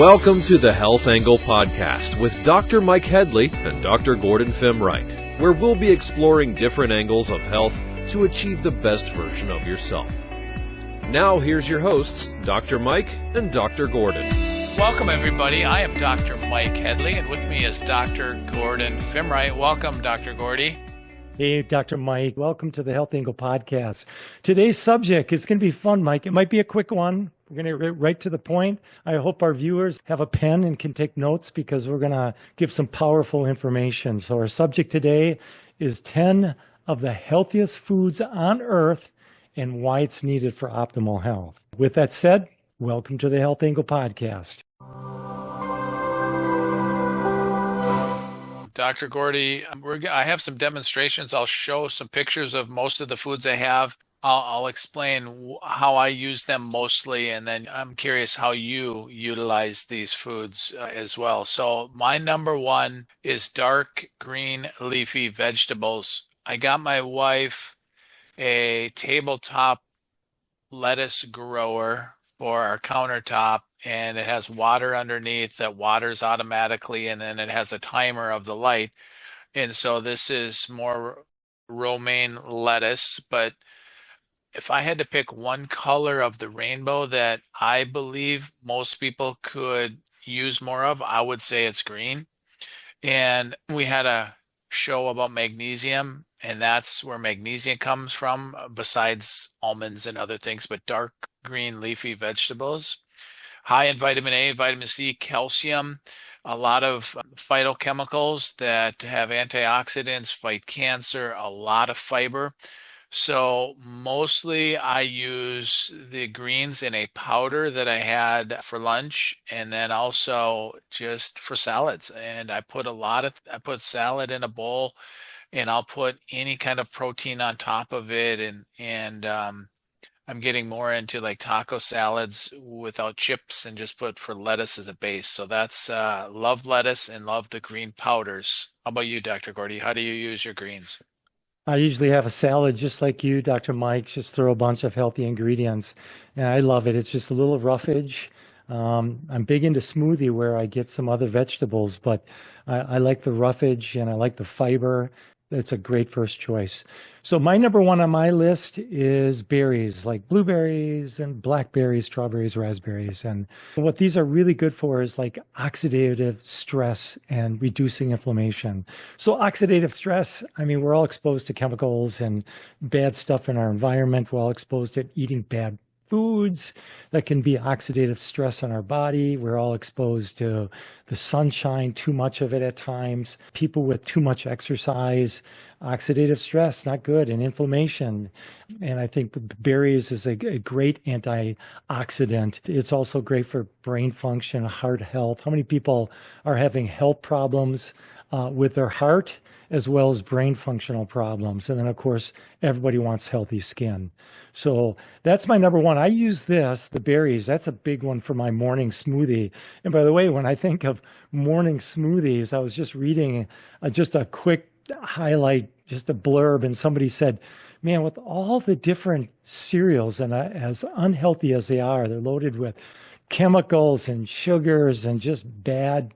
Welcome to the Health Angle Podcast with Dr. Mike Headlee and Dr. Gordon Fimreite, where we'll be exploring different angles of health to achieve the best version of yourself. Now here's your hosts, Dr. Mike and Dr. Gordon. Welcome everybody. I am Dr. Mike Headlee and with me is Dr. Gordon Fimreite. Welcome, Dr. Gordy. Hey, Dr. Mike. Welcome to the Health Angle Podcast. Today's subject is going to be fun, Mike. It might be a quick one. We're going to get right to the point. I hope our viewers have a pen and can take notes because we're going to give some powerful information. So our subject today is 10 of the healthiest foods on earth and why it's needed for optimal health. With that said, welcome to the Health Angle Podcast. Dr. Gordy, I have some demonstrations. I'll show some pictures of most of the foods I have. I'll explain how I use them mostly, and then I'm curious how you utilize these foods as well. So my number one is dark green leafy vegetables. I got my wife a tabletop lettuce grower for our countertop, and it has water underneath that waters automatically, and then it has a timer of the light. And so this is more romaine lettuce, but if I had to pick one color of the rainbow that I believe most people could use more of, I would say it's green. And we had a show about magnesium, and that's where magnesium comes from, besides almonds and other things, but dark green leafy vegetables. High in vitamin A, vitamin C, calcium, a lot of phytochemicals that have antioxidants, fight cancer, a lot of fiber. So mostly I use the greens in a powder that I had for lunch, and then also just for salads. And I put salad in a bowl, and I'll put any kind of protein on top of it. And I'm getting more into like taco salads without chips and just put for lettuce as a base. So that's love lettuce and love the green powders. How about you, Dr. Gordy? How do you use your greens? I usually have a salad just like you, Dr. Mike, just throw a bunch of healthy ingredients. And I love it. It's just a little roughage. I'm big into smoothie where I get some other vegetables, but I like the roughage and I like the fiber. It's a great first choice. So my number one on my list is berries, like blueberries and blackberries, strawberries, raspberries. And what these are really good for is like oxidative stress and reducing inflammation. So oxidative stress, I mean, we're all exposed to chemicals and bad stuff in our environment. We're all exposed to eating bad foods that can be oxidative stress on our body. We're all exposed to the sunshine, too much of it at times. People with too much exercise, oxidative stress, not good, and inflammation. And I think berries is a great antioxidant. It's also great for brain function, heart health. How many people are having health problems with their heart as well as brain functional problems? And then, of course, everybody wants healthy skin. So that's my number one. I use the berries. That's a big one for my morning smoothie. And by the way, when I think of morning smoothies, I was just reading just a quick highlight, just a blurb, and somebody said, man, with all the different cereals and as unhealthy as they are, they're loaded with chemicals and sugars and just bad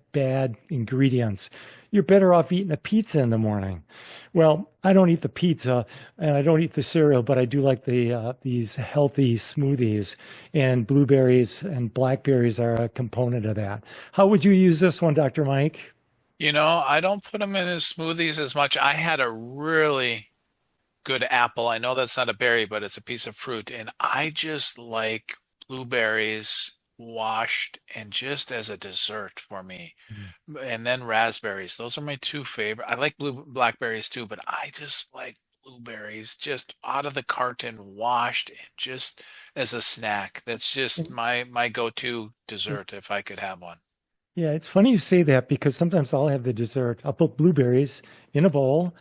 ingredients. You're better off eating a pizza in the morning. Well, I don't eat the pizza and I don't eat the cereal, but I do like these healthy smoothies, and blueberries and blackberries are a component of that. How would you use this one, Dr. Mike? You know, I don't put them in as smoothies as much. I had a really good apple. I know that's not a berry, but it's a piece of fruit. And I just like blueberries washed and just as a dessert for me. And then raspberries. Those are my two favorite. I like blackberries too, but I just like blueberries just out of the carton, washed, and just as a snack. That's just my go-to dessert if I could have one. Yeah, it's funny you say that because sometimes I'll have the dessert. I'll put blueberries in a bowl,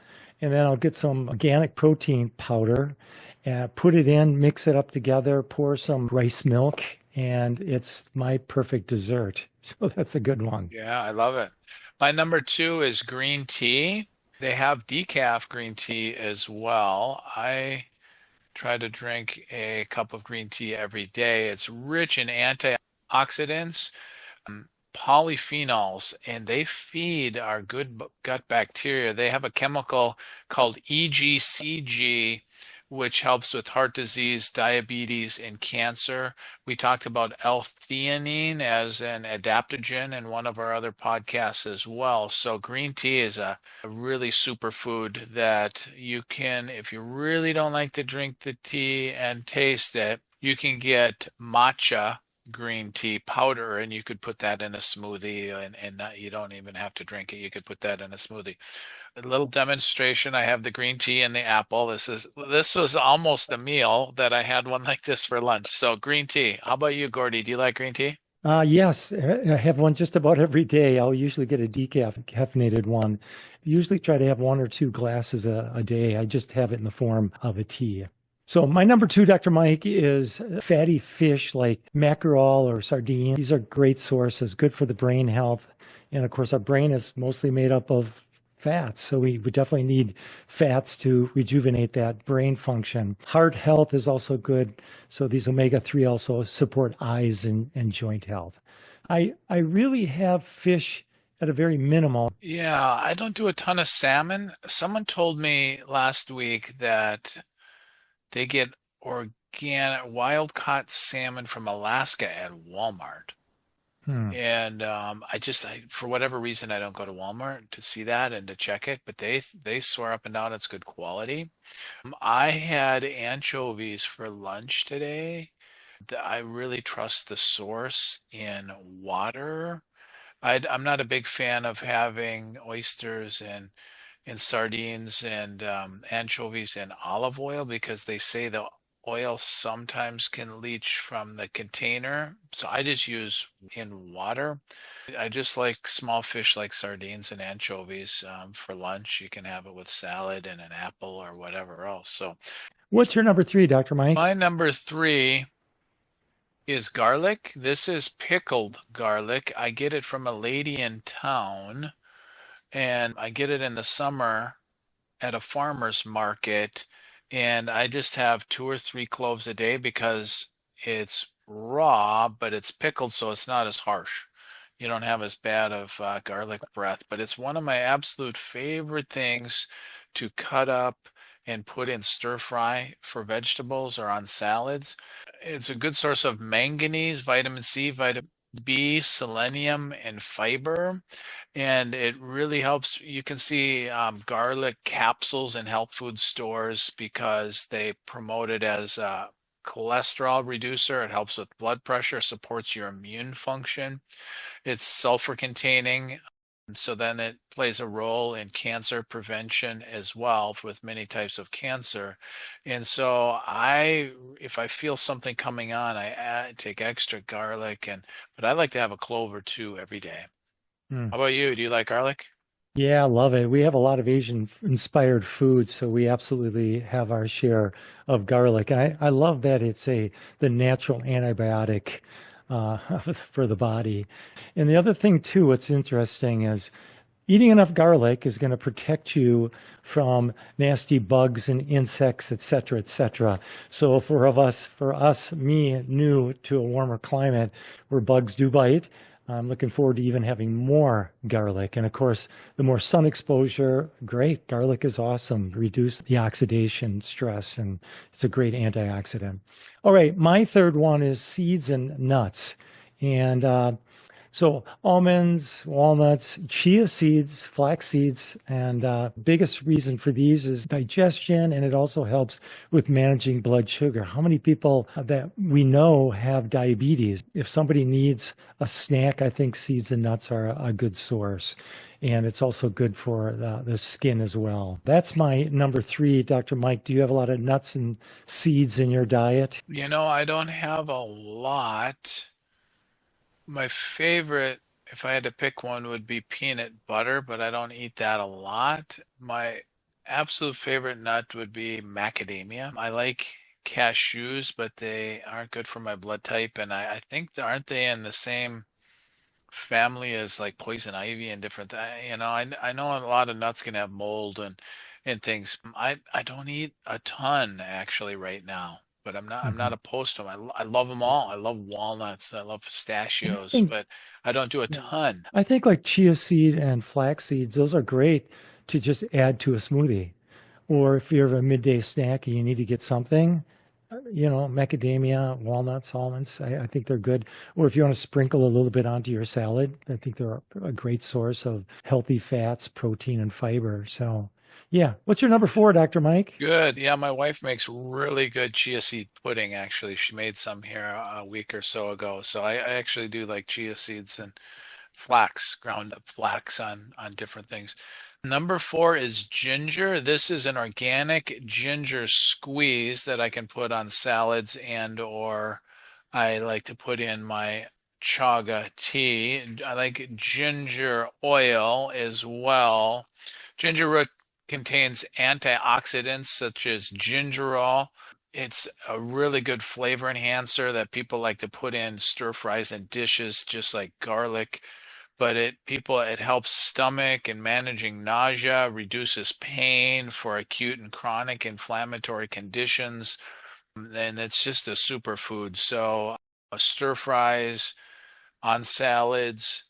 and then I'll get some organic protein powder and put it in, mix it up together, pour some rice milk, and it's my perfect dessert. So that's a good one. Yeah, I love it. My number two is green tea. They have decaf green tea as well. I try to drink a cup of green tea every day. It's rich in antioxidants. polyphenols, and they feed our good gut bacteria. They have a chemical called EGCG, which helps with heart disease, diabetes, and cancer. We talked about L-theanine as an adaptogen in one of our other podcasts as well. So green tea is a really superfood that you can, if you really don't like to drink the tea and taste it, you can get matcha green tea powder, and you could put that in a smoothie, and not, you don't even have to drink it. You could put that in a smoothie. A little demonstration. I have the green tea and the apple. This was almost a meal that I had one like this for lunch. So green tea. How about you, Gordy? Do you like green tea? Yes, I have one just about every day. I'll usually get a decaffeinated one. Usually try to have one or two glasses a day. I just have it in the form of a tea. So my number two, Dr. Mike, is fatty fish like mackerel or sardine. These are great sources, good for the brain health. And of course, our brain is mostly made up of fats. So we definitely need fats to rejuvenate that brain function. Heart health is also good. So these omega-3 also support eyes and joint health. I really have fish at a very minimal. Yeah, I don't do a ton of salmon. Someone told me last week that they get organic wild caught salmon from Alaska at Walmart. Hmm. And for whatever reason, I don't go to Walmart to see that and to check it, but they swear up and down it's good quality. I had anchovies for lunch today. I really trust the source in water. I'm not a big fan of having oysters and sardines and anchovies in olive oil because they say the oil sometimes can leach from the container. So I just use in water. I just like small fish like sardines and anchovies for lunch. You can have it with salad and an apple or whatever else. So What's your number three, Dr. Mike? my number three is garlic. This is pickled garlic. I get it from a lady in town, and I get it in the summer at a farmer's market, and I just have two or three cloves a day because it's raw, but it's pickled, so it's not as harsh. You don't have as bad of garlic breath, but it's one of my absolute favorite things to cut up and put in stir fry for vegetables or on salads. It's a good source of manganese, vitamin C, vitamin B, selenium, and fiber. And it really helps. You can see garlic capsules in health food stores because they promote it as a cholesterol reducer. It helps with blood pressure, supports your immune function. It's sulfur containing, so then it plays a role in cancer prevention as well with many types of cancer. And so if I feel something coming on, take extra garlic, but I like to have a clove or two every day. Hmm. How about you? Do you like garlic? Yeah, I love it. We have a lot of Asian inspired foods, so we absolutely have our share of garlic. And I love that it's the natural antibiotic for the body. And the other thing too, what's interesting is eating enough garlic is going to protect you from nasty bugs and insects, et cetera, et cetera. So for us, me, new to a warmer climate where bugs do bite, I'm looking forward to even having more garlic. And of course, the more sun exposure, great. Garlic is awesome. Reduce the oxidation stress, and it's a great antioxidant. All right, my third one is seeds and nuts. And so almonds, walnuts, chia seeds, flax seeds, and biggest reason for these is digestion, and it also helps with managing blood sugar. How many people that we know have diabetes? If somebody needs a snack, I think seeds and nuts are a good source. And it's also good for the skin as well. That's my number three. Dr. Mike, do you have a lot of nuts and seeds in your diet? I don't have a lot. My favorite, if I had to pick one, would be peanut butter, but I don't eat that a lot. My absolute favorite nut would be macadamia. I like cashews, but they aren't good for my blood type, and I think aren't they in the same family as like poison ivy and different I know a lot of nuts can have mold and things. I don't eat a ton actually right now. but I'm Hmm. not opposed to them. I love them all. I love walnuts. I love And I pistachios, think, but I don't do a yeah, ton. I think like chia seed and flax seeds, those are great to just add to a smoothie. Or if you're a midday snack and you need to get something, macadamia, walnuts, almonds, I think they're good. Or if you want to sprinkle a little bit onto your salad, I think they're a great source of healthy fats, protein, and fiber. So, yeah. What's your number four, Dr. Mike? Good. Yeah, my wife makes really good chia seed pudding, actually. She made some here a week or so ago. So I actually do like chia seeds and flax, ground up flax on different things. Number four is ginger. This is an organic ginger squeeze that I can put on salads and or I like to put in my chaga tea. I like ginger oil as well. Ginger root contains antioxidants such as gingerol. It's a really good flavor enhancer that people like to put in stir fries and dishes, just like garlic. But it helps stomach and managing nausea, reduces pain for acute and chronic inflammatory conditions, and it's just a superfood. So stir fries on salads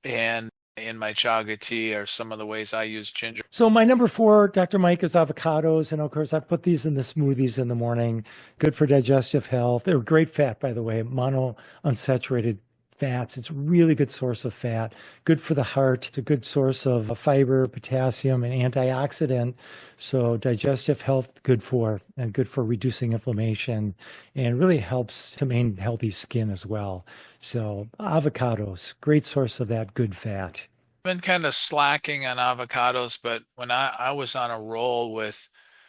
and in my chaga tea are some of the ways I use ginger. So my number four, Dr. Mike, is avocados. And of course, I put these in the smoothies in the morning. Good for digestive health. They're great fat, by the way, mono unsaturated fats. It's a really good source of fat. Good for the heart. It's a good source of fiber, potassium, and antioxidant. So digestive health, good for reducing inflammation, and really helps to maintain healthy skin as well. So avocados, great source of that good fat. Been kind of slacking on avocados, but when I was on a roll with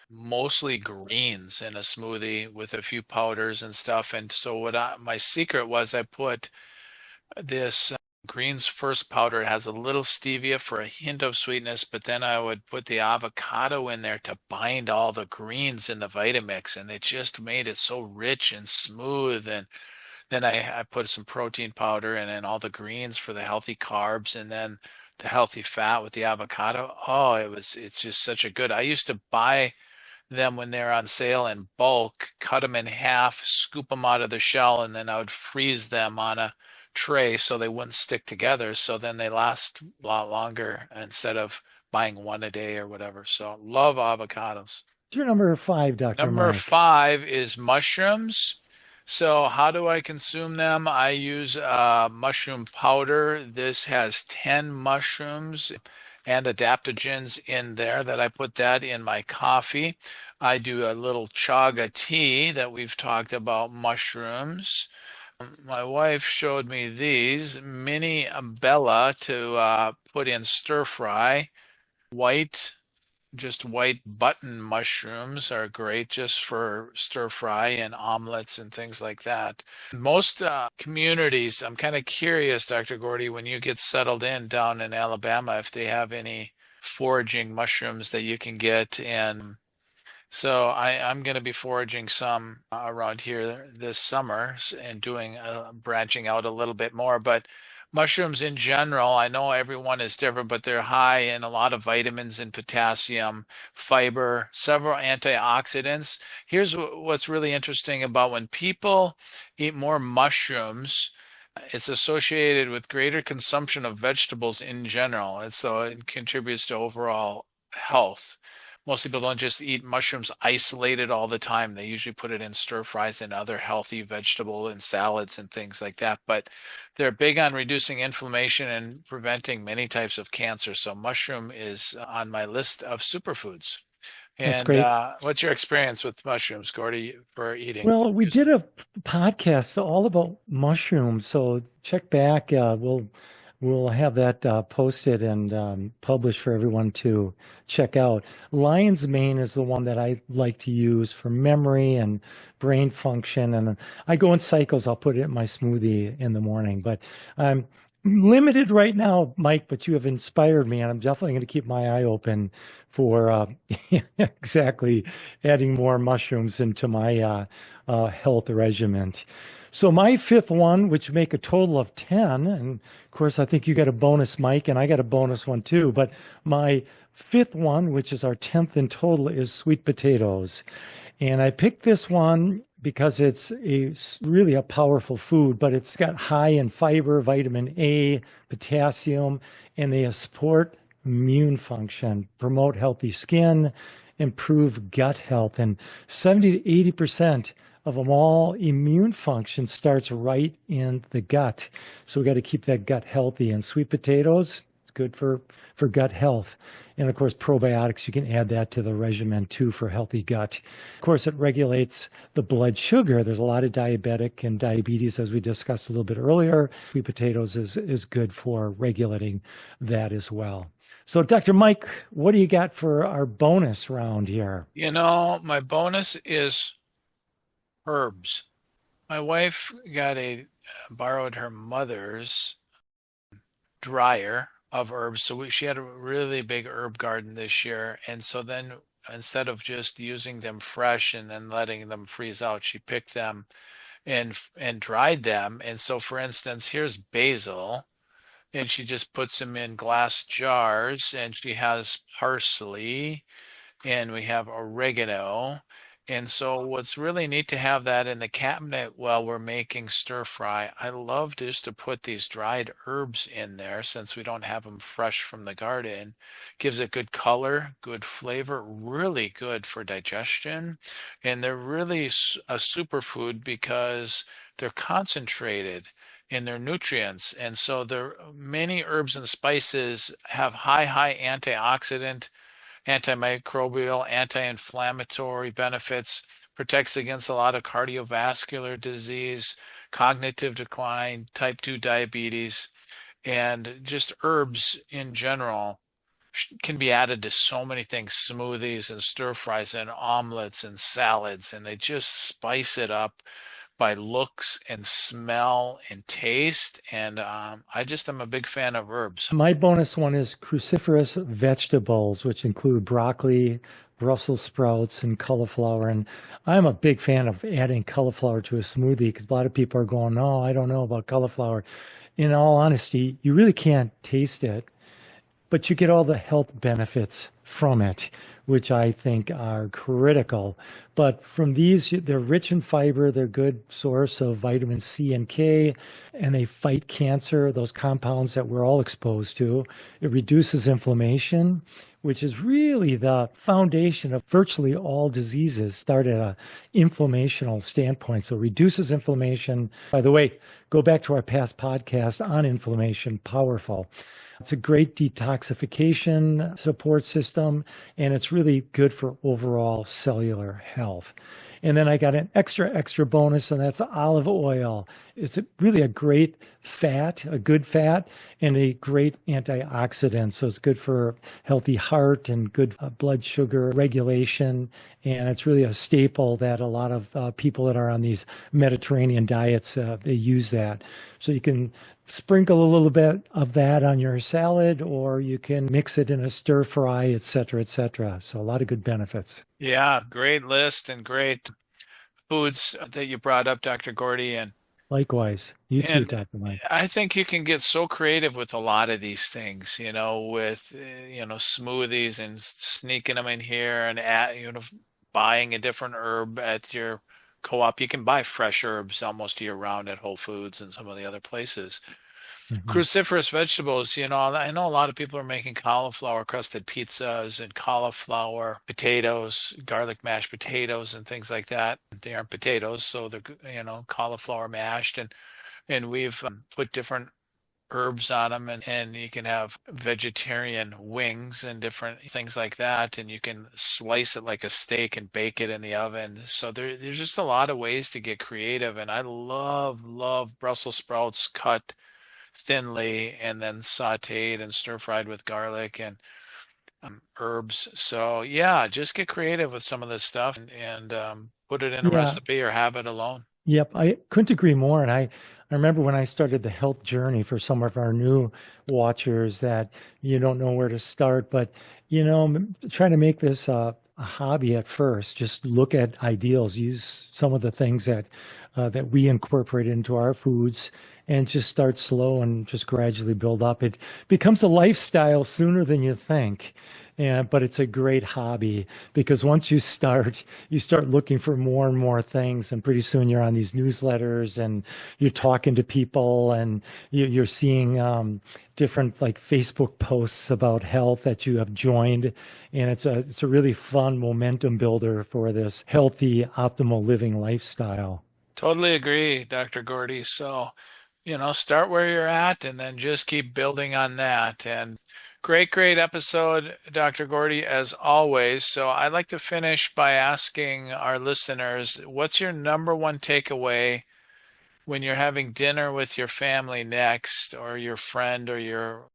mostly greens in a smoothie with a few powders and stuff. And so my secret was I put this greens first powder. It has a little stevia for a hint of sweetness, but then I would put the avocado in there to bind all the greens in the Vitamix, and it just made it so rich and smooth. And then I put some protein powder and then all the greens for the healthy carbs and then the healthy fat with the avocado. Oh, it's just such a good. I used to buy them when they're on sale in bulk, cut them in half, scoop them out of the shell, and then I would freeze them on a tray so they wouldn't stick together. So then they last a lot longer instead of buying one a day or whatever. So love avocados. What's your number five, Dr. Number Mike? five is mushrooms. So how do I consume them? I use mushroom powder. This has 10 mushrooms and adaptogens in there that I put that in my coffee. I do a little chaga tea that we've talked about mushrooms. My wife showed me these mini Bella to put in stir fry. White just white button mushrooms are great just for stir fry and omelets and things like that. Most communities, I'm kind of curious, Dr. Gordy, when you get settled in down in Alabama, if they have any foraging mushrooms that you can get. And so I'm going to be foraging some around here this summer and doing branching out a little bit more. But mushrooms in general, I know everyone is different, but they're high in a lot of vitamins and potassium, fiber, several antioxidants. Here's what's really interesting about when people eat more mushrooms. It's associated with greater consumption of vegetables in general, and so it contributes to overall health. Most people don't just eat mushrooms isolated all the time. They usually put it in stir fries and other healthy vegetable and salads and things like that. But they're big on reducing inflammation and preventing many types of cancer. So mushroom is on my list of superfoods. That's And great. what's your experience with mushrooms, Gordy, for eating? Well, we did a podcast all about mushrooms, so check back. We'll have that posted and published for everyone to check out. Lion's mane is the one that I like to use for memory and brain function, and I go in cycles. I'll put it in my smoothie in the morning, but I'm limited right now, Mike. But you have inspired me, and I'm definitely going to keep my eye open for exactly adding more mushrooms into my health regimen. So my fifth one, which make a total of 10, and of course I think you got a bonus, Mike, and I got a bonus one too, but my fifth one, which is our 10th in total, is sweet potatoes. And I picked this one because it's really a powerful food, but it's got high in fiber, vitamin A, potassium, and they support immune function, promote healthy skin, improve gut health. And 70 to 80% of them all immune function starts right in the gut. So we got to keep that gut healthy. And sweet potatoes, it's good for gut health. And of course, probiotics, you can add that to the regimen too for healthy gut. Of course, it regulates the blood sugar. There's a lot of diabetic and diabetes, as we discussed a little bit earlier. Sweet potatoes is good for regulating that as well. So, Dr. Mike, what do you got for our bonus round here? My bonus is herbs. My wife borrowed her mother's dryer of herbs. So she had a really big herb garden this year. And so then instead of just using them fresh and then letting them freeze out, she picked them and dried them. And so, for instance, here's basil, and she just puts them in glass jars, and she has parsley, and we have oregano. And so what's really neat to have that in the cabinet while we're making stir fry. I love just to put these dried herbs in there since we don't have them fresh from the garden. Gives it good color, good flavor, really good for digestion. And they're really a superfood because they're concentrated in their nutrients. And so many herbs and spices have high antioxidant, antimicrobial, anti-inflammatory benefits, protects against a lot of cardiovascular disease, cognitive decline, type 2 diabetes, and just herbs in general can be added to so many things, smoothies and stir fries and omelets and salads, and they just spice it up by looks and smell and taste. And I'm a big fan of herbs. My bonus one is cruciferous vegetables, which include broccoli, Brussels sprouts, and cauliflower. And I'm a big fan of adding cauliflower to a smoothie because a lot of people are going, no, I don't know about cauliflower. In all honesty, you really can't taste it, but you get all the health benefits from it, which I think are critical. But from these, they're rich in fiber, they're a good source of vitamin C and K, and they fight cancer, those compounds that we're all exposed to. It reduces inflammation, which is really the foundation of virtually all diseases start at an inflammational standpoint. So it reduces inflammation. By the way, go back to our past podcast on inflammation, powerful. It's a great detoxification support system, and it's really good for overall cellular health. And then I got an extra bonus, and that's olive oil. It's really a great fat, a good fat, and a great antioxidant. So it's good for healthy heart and good blood sugar regulation. And it's really a staple that a lot of people that are on these Mediterranean diets, they use that. So you can sprinkle a little bit of that on your salad, or you can mix it in a stir fry, et cetera, et cetera. So a lot of good benefits. Yeah, great list and great foods that you brought up, Dr. Gordy. And likewise, you too, Dr. Mike. I think you can get so creative with a lot of these things, with, smoothies and sneaking them in here and, buying a different herb at your co-op. You can buy fresh herbs almost year round at Whole Foods and some of the other places. Cruciferous vegetables, I know a lot of people are making cauliflower crusted pizzas and cauliflower potatoes, garlic mashed potatoes and things like that. They aren't potatoes, so they're, cauliflower mashed, and we've put different herbs on them, and you can have vegetarian wings and different things like that, and you can slice it like a steak and bake it in the oven. So there's just a lot of ways to get creative, and I love Brussels sprouts cut thinly and then sautéed and stir fried with garlic and herbs. So yeah, just get creative with some of this stuff and put it in a recipe or have it alone. Yep, I couldn't agree more. And I remember when I started the health journey for some of our new watchers that you don't know where to start, but trying to make this a hobby at first. Just look at ideals, use some of the things that we incorporate into our foods, and just start slow and just gradually build up. It becomes a lifestyle sooner than you think. But it's a great hobby because once you start looking for more and more things, and pretty soon you're on these newsletters and you're talking to people and you're seeing different like Facebook posts about health that you have joined, and it's a really fun momentum builder for this healthy, optimal living lifestyle. Totally agree, Dr. Gordy. So, start where you're at and then just keep building on that. And great episode, Dr. Gordy, as always. So I'd like to finish by asking our listeners, what's your number one takeaway when you're having dinner with your family next, or your friend or your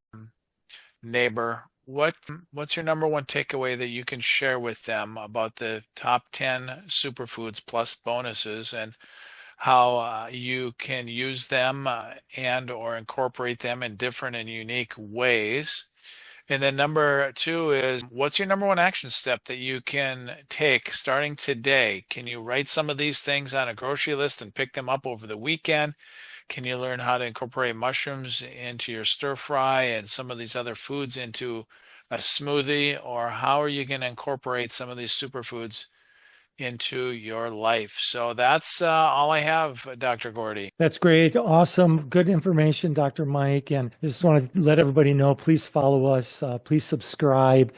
neighbor? What's your number one takeaway that you can share with them about the top 10 superfoods plus bonuses, and how you can use them and or incorporate them in different and unique ways? And then number two is, what's your number one action step that you can take starting today? Can you write some of these things on a grocery list and pick them up over the weekend? Can you learn how to incorporate mushrooms into your stir fry and some of these other foods into a smoothie? Or how are you going to incorporate some of these superfoods into your life? So that's all I have, Dr. Gordy. That's great. Awesome. Good information, Dr. Mike. And I just want to let everybody know, please follow us. Please subscribe.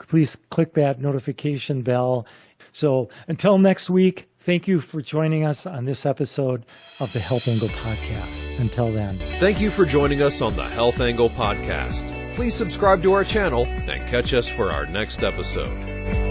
Please click that notification bell. So until next week, thank you for joining us on this episode of the Health Angle Podcast. Until then. Thank you for joining us on the Health Angle Podcast. Please subscribe to our channel and catch us for our next episode.